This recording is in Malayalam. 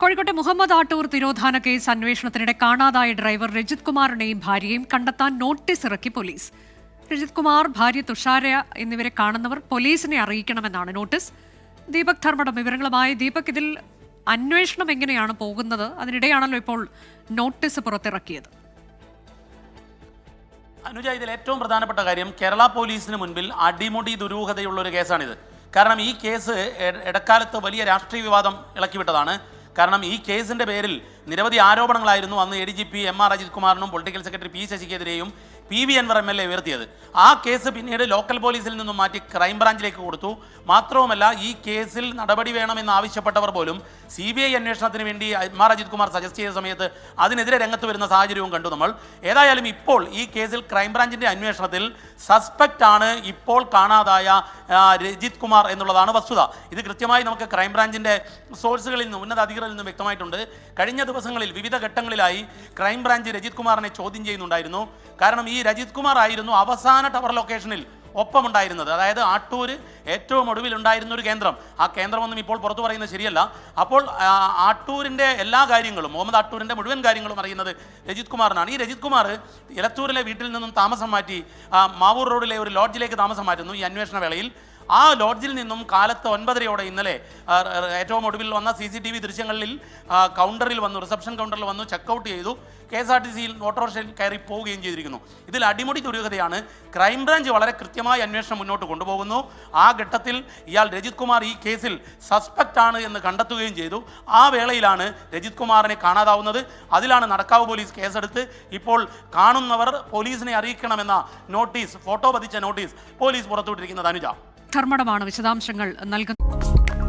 കോഴിക്കോട്ടെ മുഹമ്മദ് ആട്ടൂർ തിരോധാന കേസ് അന്വേഷണത്തിനിടെ കാണാതായ ഡ്രൈവർ രജിത് കുമാറിനെയും ഭാര്യയെയും കണ്ടെത്താൻ നോട്ടീസ് ഇറക്കി പോലീസ്. രജിത് കുമാർ, ഭാര്യ തുഷാര എന്നിവരെ കാണുന്നവർ പോലീസിനെ അറിയിക്കണമെന്നാണ് നോട്ടീസ്. ദീപക് ധർമ്മടം വിവരങ്ങളുമായി. ദീപക്, ഇതിൽ അന്വേഷണം എങ്ങനെയാണ് പോകുന്നത്? അതിനിടെയാണല്ലോ ഇപ്പോൾ നോട്ടീസ് പുറത്തിറക്കിയത്. അനുജ, ഇതിൽ ഏറ്റവും പ്രധാനപ്പെട്ട കാര്യം കേരള പോലീസിന് മുൻപിൽ അടിമുടി ദുരൂഹതയുള്ള ഒരു കേസാണിത്. കാരണം ഈ കേസ് ഇടക്കാലത്ത് വലിയ രാഷ്ട്രീയ വിവാദം ഇളക്കിവിട്ടതാണ്. കാരണം ഈ കേസിൻ്റെ പേരിൽ നിരവധി ആരോപണങ്ങളായിരുന്നു അന്ന് ADGP MR അജിത് കുമാറിനും പൊളിറ്റിക്കൽ സെക്രട്ടറി P ശശിക്കെതിരെയും PV അൻവർ MLA ഉയർത്തിയത്. ആ കേസ് പിന്നീട് ലോക്കൽ പോലീസിൽ നിന്നും മാറ്റി ക്രൈംബ്രാഞ്ചിലേക്ക് കൊടുത്തു. മാത്രവുമല്ല, ഈ കേസിൽ നടപടി വേണമെന്ന് ആവശ്യപ്പെട്ടവർ പോലും CBI അന്വേഷണത്തിന് വേണ്ടി MR അജിത് കുമാർ സജസ്റ്റ് ചെയ്ത സമയത്ത് അതിനെതിരെ രംഗത്ത് വരുന്ന സാഹചര്യവും കണ്ടു നമ്മൾ. ഏതായാലും ഇപ്പോൾ ഈ കേസിൽ ക്രൈംബ്രാഞ്ചിൻ്റെ അന്വേഷണത്തിൽ സസ്പെക്റ്റ് ആണ് ഇപ്പോൾ കാണാതായ രജിത് കുമാർ എന്നുള്ളതാണ് വസ്തുത. ഇത് കൃത്യമായി നമുക്ക് ക്രൈംബ്രാഞ്ചിൻ്റെ സോഴ്സുകളിൽ നിന്നും ഉന്നത അധികൃതരിൽ നിന്നും വ്യക്തമായിട്ടുണ്ട്. കഴിഞ്ഞ ദിവസങ്ങളിൽ വിവിധ ഘട്ടങ്ങളിലായി ക്രൈംബ്രാഞ്ച് രജിത് കുമാറിനെ ചോദ്യം ചെയ്യുന്നുണ്ടായിരുന്നു. കാരണം ഈ രജിത് കുമാർ ആയിരുന്നു അവസാന ടവർ ലൊക്കേഷനിൽ ഒപ്പമുണ്ടായിരുന്നത്. അതായത് ആട്ടൂര് ഏറ്റവും ഒടുവിലുണ്ടായിരുന്ന ഒരു കേന്ദ്രം. ആ കേന്ദ്രമൊന്നും ഇപ്പോൾ പുറത്തു പറയുന്നത് ശരിയല്ല. അപ്പോൾ ആട്ടൂരിൻ്റെ എല്ലാ കാര്യങ്ങളും, മുഹമ്മദ് ആട്ടൂരിൻ്റെ മുഴുവൻ കാര്യങ്ങളും അറിയുന്നത് രജിത് കുമാറിനാണ്. ഈ രജിത് കുമാർ എലത്തൂരിലെ വീട്ടിൽ നിന്നും താമസം മാറ്റി മാവൂർ റോഡിലെ ഒരു ലോഡ്ജിലേക്ക് താമസം മാറ്റുന്നു ഈ അന്വേഷണ വേളയിൽ. ആ ലോഡ്ജിൽ നിന്നും കാലത്ത് 9:30 ഇന്നലെ ഏറ്റവും ഒടുവിൽ വന്ന CCTV ദൃശ്യങ്ങളിൽ കൗണ്ടറിൽ വന്നു, റിസപ്ഷൻ കൗണ്ടറിൽ വന്നു, ചെക്കൗട്ട് ചെയ്തു, KSRTCയിൽ ഓട്ടോറിക്ഷയിൽ കയറി പോവുകയും ചെയ്തിരിക്കുന്നു. ഇതിൽ അടിമുടി ദുരൂഹതയാണ്. ക്രൈംബ്രാഞ്ച് വളരെ കൃത്യമായി അന്വേഷണം മുന്നോട്ട് കൊണ്ടുപോകുന്നു. ആ ഘട്ടത്തിൽ ഇയാൾ രജിത് കുമാർ ഈ കേസിൽ സസ്പെക്റ്റ് ആണ് എന്ന് കണ്ടെത്തുകയും ചെയ്തു. ആ വേളയിലാണ് രജിത് കുമാറിനെ കാണാതാവുന്നത്. അതിലാണ് നടക്കാവ് പോലീസ് കേസെടുത്ത് ഇപ്പോൾ കാണുന്നവർ പോലീസിനെ അറിയിക്കണമെന്ന നോട്ടീസ്, ഫോട്ടോ പതിച്ച നോട്ടീസ് പോലീസ് പുറത്തുവിട്ടിരിക്കുന്നത്. അനുജ, ധർമ്മടമാണ് വിശദാംശങ്ങൾ നൽകുന്നത്.